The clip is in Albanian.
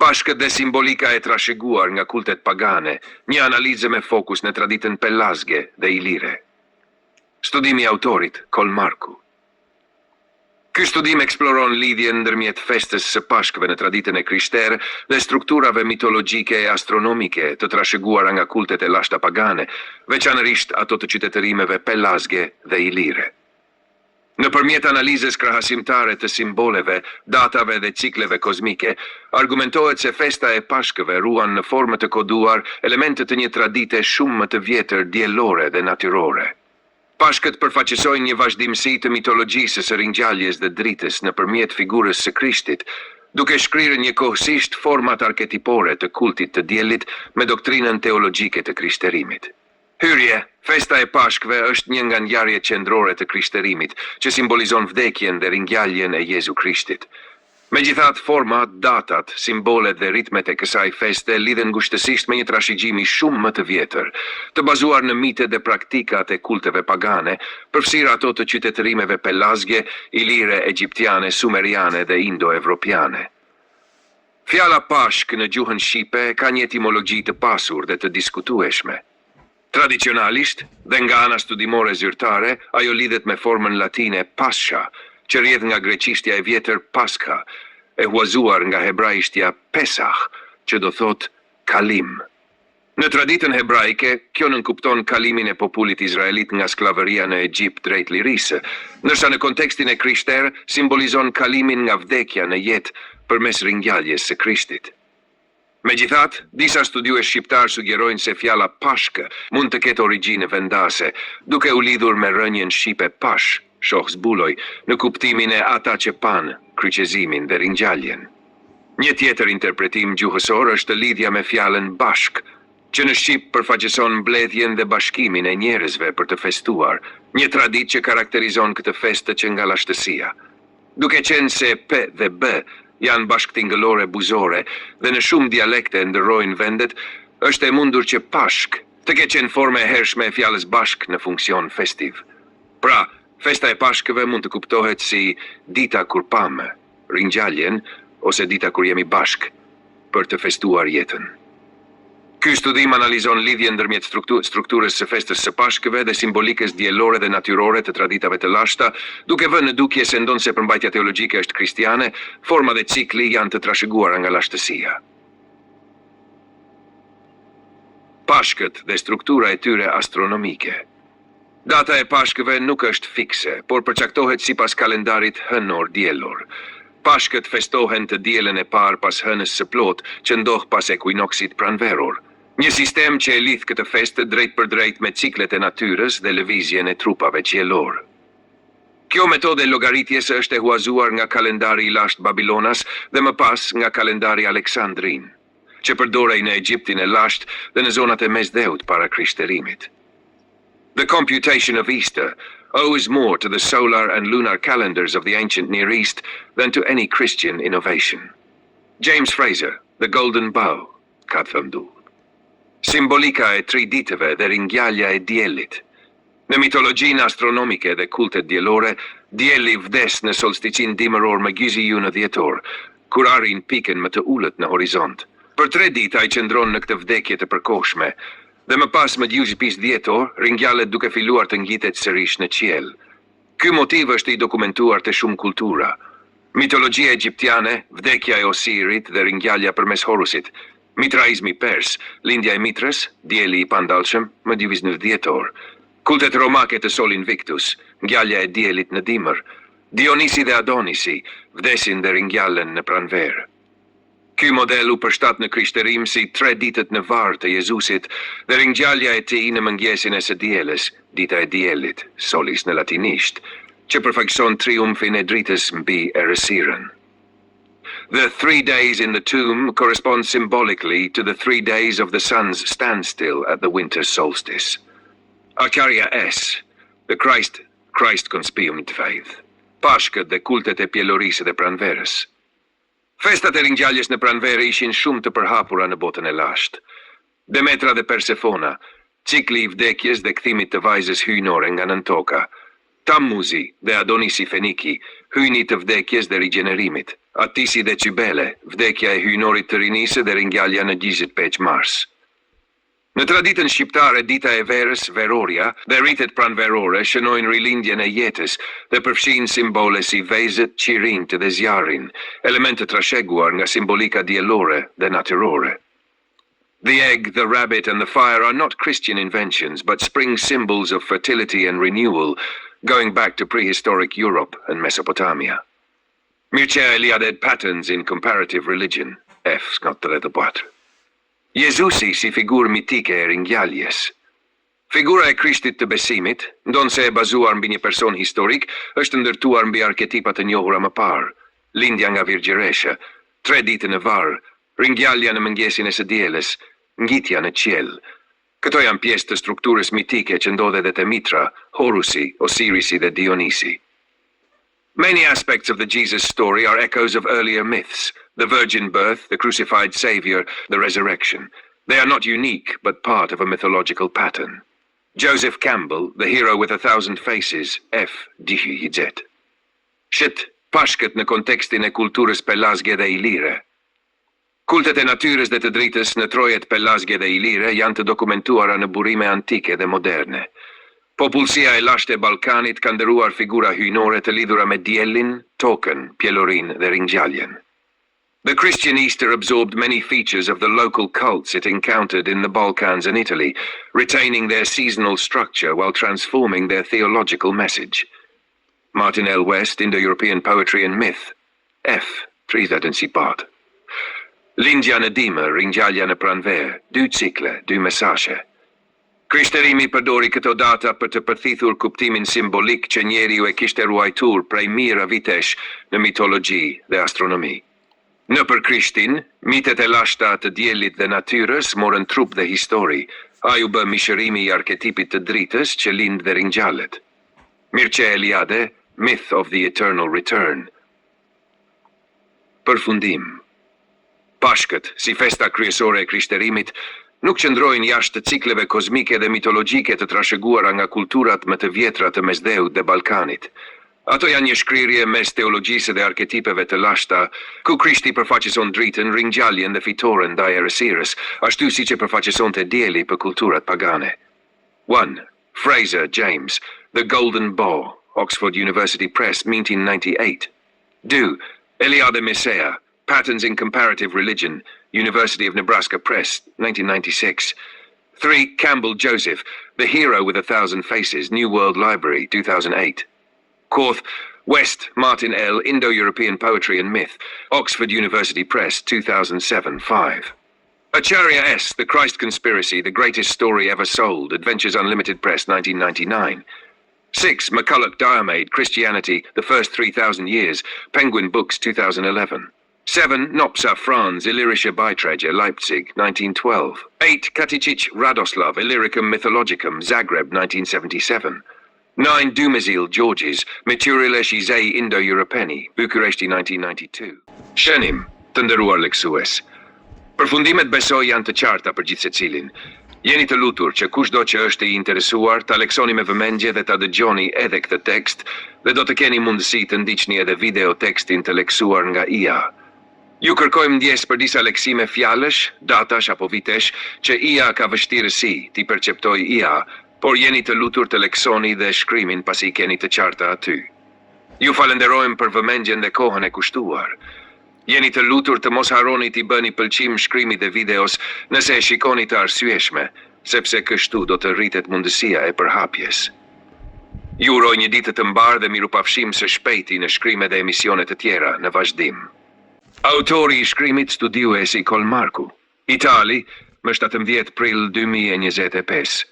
Pashkët dhe simbolika e trashëguar nga kultet pagane, një analizë me fokus në traditën pelazge dhe ilire. Studimi i autorit, Kolmarku. Ky studim eksploron lidhjen ndërmjet festës së Pashkëve në traditën e krishterë dhe strukturave mitologjike e astronomike të trashëguara nga kultet e lashta pagane, veçanërisht ato të qytetërimeve pelazge dhe ilire. Nëpërmjet analizës krahasimtare të simboleve, datave dhe cikleve kozmike, argumentohet se festa e Pashkëve ruan në formë të koduar elemente të një tradite shumë më të vjetër diellore dhe natyrore. Pashkët përfaqësojnë një vazhdimsi të mitologjisë së ringjalljes dhe dritës nëpërmjet figurës së Krishtit, duke shkrirë njëkohësisht format arketipore të kultit të diellit me doktrinën teologjike të krishterimit. Hyrje, festa e Pashkëve është një nga ngjarjet qendrore të krishterimit, që simbolizon vdekjen dhe ringjalljen e Jezu Krishtit. Megjithatë, format, datat, simbolet dhe ritmet e kësaj feste lidhen ngushtësisht me një trashëgimi shumë më të vjetër, të bazuar në mite dhe praktikat e kulteve pagane, përfshirë ato të qytetërimeve pelazge, ilire, egjiptiane, sumeriane dhe indo-evropiane. Fjala Pashk në gjuhën shqipe ka një etimologji të pasur dhe të diskutueshme. Tradicionalisht, dhe nga ana studimore zyrtare, ajo lidhet me formën latine Pascha, që rrjedh nga greqishtja e vjetër Paska, e huazuar nga hebraishtja Pesach, që do thot kalim. Në traditën hebraike, kjo nënkupton kalimin e popullit izraelit nga skllavëria në Egjipt drejt lirisë, ndërsa në kontekstin e krishterë simbolizon kalimin nga vdekja në jetë përmes ringjalljes së Krishtit. Megjithatë, disa studiues shqiptar sugjerojnë se fjala Pashkë mund të ketë origjinë vendase, duke u lidhur me rënien shqipe Pash, shoh zbuloj, në kuptimin e ata që panë, kryqëzimin dhe ringjalljen. Një tjetër interpretim gjuhësor është lidhja me fjalën bashk, që në Shqip përfaqëson mbledhjen dhe bashkimin e njerëzve për të festuar, një traditë që karakterizon këtë festë që nga lashtësia. Duke qenë se P dhe B janë bashkëtingëllore buzore dhe në shumë dialekte ndërrojnë vendet, është e mundur që Pashk të ketë qenë forma e hershme e fjalës bashk në funksion festiv. Pra, festa e Pashkëve mund të kuptohet si dita kur pamë, ringjalljen ose dita kur jemi bashk për të festuar jetën. Ky studim analizon lidhjen ndërmjet strukturës së festës së Pashkëve dhe simbolikës diellore dhe natyrore të traditave të lashta, duke vënë në dukje se ndonse përmbajtja teologjike është kristiane, forma dhe cikli janë të trashëguara nga lashtësia. Pashkët dhe struktura e tyre astronomike. Data e Pashkëve nuk është fikse, por përcaktohet sipas kalendarit hënor-diellor. Pashkët festohen të dielën e parë pas hënës së plot, që ndodh pas ekuinoksit pranveror. Një sistem që e lidh këtë festë drejt për drejt me ciklet e natyrës dhe lëvizjen e trupave qiellor. Kjo metodë llogaritjes është e huazuar nga kalendari i lashtë Babilonas dhe më pas nga kalendari Aleksandrin, që përdorej në Egjiptin e lashtë dhe në zonat e mesdheut para krishterimit. The computation of Easter owes more to the solar and lunar calendars of the ancient Near East than to any Christian innovation. James Fraser, The Golden Bow, ka thëndu. Simbolika e 3 ditëve dhe ringjallja e diellit. Në mitologjinë astronomike dhe kultet diellore, dielli vdes në solsticin dimëror më gjysmë në dhjetor, kur arrin pikën më të ulët në horizont. Për 3 ditë ai qëndron në këtë vdekje të përkohshme, dhe më pas më gjysmë dhjetor, ringjallet duke filluar të ngjitet sërish në qiell. Ky motiv është i dokumentuar te shumë kultura. Mitologjia egjiptiane, vdekja e Osirit dhe ringjallja përmes Horusit. Mitraizmi pers, lindja e Mitrës, dielli i pandalshëm, më gjysmë dhjetor. Kultet romake të Sol Invictus, ngjallja e diellit në dimër. Dionisi dhe Adonisi vdesin dhe ringjallen në pranverë. Ky model u përshtat në krishterim si 3 ditët në varr të Jezusit dhe ringjallja e tij në mëngjesin e së dielës, dita e diellit, solis në latinisht, që përfaqëson triumfin e dritës mbi errësirën. The 3 days in the tomb correspond symbolically to the 3 days of the sun's standstill at the winter solstice. Arcaria S, the Christ conspicuum faith. Pashkët dhe kultet e pjellorisë dhe pranverës. Festat e ringjalljes në pranverë ishin shumë të përhapura në botën e lashtë. Demetra dhe Persefona, cikli i vdekjes dhe kthimit të vajzës hyjnore nga nën toka. Tammuzi dhe Adonisi Feniki, hyjni të vdekjes dhe rigjenerimit. Atisi dhe Cybele, vdekja e hyjnorit të rinisë dhe ringjallja në 25 mars. Në traditën shqiptare, dita e verës, veroria, dhe rritet pranverore shënojnë rilindjen e jetës dhe përfshin simbole si vezët, qirinjt dhe zjarin, elemente trashëguar nga simbolika diellore dhe natyrore. The egg, the rabbit and the fire are not Christian inventions, but spring symbols of fertility and renewal, going back to prehistoric Europe and Mesopotamia. Mircea Eliade patterns in comparative religion. F. Scott 34. Jezusi si figurë mitike e ringjalljes. Figura e Krishtit të besimit, ndonse e bazuar mbi një person historik, është ndërtuar mbi arketipa të njohura më parë: lindja nga Virgjëresha, 3 ditë në varr, ringjallja në mëngjesin e së dielës, ngjitja në qiell. Këto janë pjesë të strukturës mitike që ndodhe edhe te Mitra, Horusi, Osirisi dhe Dionisi. Many aspects of the Jesus story are echoes of earlier myths: the virgin birth, the crucified savior, the resurrection. They are not unique, but part of a mythological pattern. Joseph Campbell, the hero with 1,000 faces, F. Dihizet. Shit, pashkët në kontekstin e kulturës pelazge dhe ilire. Kultet e natyrës dhe të dritës në trojet pelazge dhe ilire janë të dokumentuara në burime antike dhe moderne. Popullsia e lashtë e Ballkanit ka ndëruar figura hyjnore të lidhura me diellin, tokën, pjelorin dhe ringjalljen. The Christian Easter absorbed many features of the local cults it encountered in the Balkans and Italy, retaining their seasonal structure while transforming their theological message. Martin L. West, Indo-European Poetry and Myth, F. 30 part. Lindja në dimër, ringjallja në pranverë, 2 cikle, 2 mesazhe. Krishterimi përdori këto data për të përthithur kuptimin simbolik që njeriu e kishte ruajtur prej mijëra vitesh në mitologji dhe astronomi. Në për Krishtin, mitet e lashta të diellit dhe natyrës morën trup dhe histori. Ai u bë mishërimi i arketipit të dritës që lind dhe ringjallet. Mircea Eliade, Myth of the Eternal Return. Përfundim. Pashkët, si festa kryesore e krishterimit, nuk qëndrojnë jashtë të cikleve kozmike dhe mitologjike të trashëguara nga kulturat më të vjetra të Mesdheut dhe Ballkanit. Ato janë një shkrirje mes teologjisë dhe arketipeve të lashta, ku Krishti përfaqëson dritën, ringjalljen dhe fitoren ndaj errësirës, ashtu siç e përfaqësonte dielli për kulturat pagane. 1. Fraser, James, The Golden Bow, Oxford University Press, 1998. 2. Eliade Mircea, Patterns in Comparative Religion, University of Nebraska Press, 1996. 3. Campbell Joseph, The Hero with 1,000 Faces, New World Library, 2008. 4th, West, Martin L., Indo-European Poetry and Myth, Oxford University Press, 2007-5. Acharya S., The Christ Conspiracy, The Greatest Story Ever Sold, Adventures Unlimited Press, 1999. 6. McCulloch Diarmaid, Christianity, The First 3,000 Years, Penguin Books, 2011. 7. Nopsa Franz, Illyrische Beiträge, Leipzig, 1912. 8. Katicic Radoslav, Illyricum Mythologicum, Zagreb, 1977. 9. Dumezil Georges, Miturile Shizei Indo-Europeni, Bucuresti, 1992. Shënim, të nderuar leksues. Përfundimet besoj janë të qarta për gjithë secilin. Jeni të lutur që kushdo që është i interesuar ta leksoni me vëmendje dhe ta dëgjoni edhe këtë tekst, dhe do të keni mundësi të ndiqni edhe video tekstin të leksuar nga IA. Ju kërkojmë ndjes për disa leksime fjalësh, datash apo vitesh që IA ka vështirësi t'i perceptoj IA, por jeni të lutur të leksoni dhe shkrimin pasi keni të qarta aty. Ju falenderojmë për vëmendjen dhe kohën e kushtuar. Jeni të lutur të mos harroni t'i bëni pëlqim shkrimit dhe videos nëse e shikoni të arsyeshme, sepse kështu do të rritet mundësia e përhapjes. Ju uroj një ditë të mbarë dhe mirupafshim së shpejti në shkrime dhe emisione të tjera në vazhdim. Autori i shkrimit studiuesi Kolmarku, Itali, më 17 prill 2025.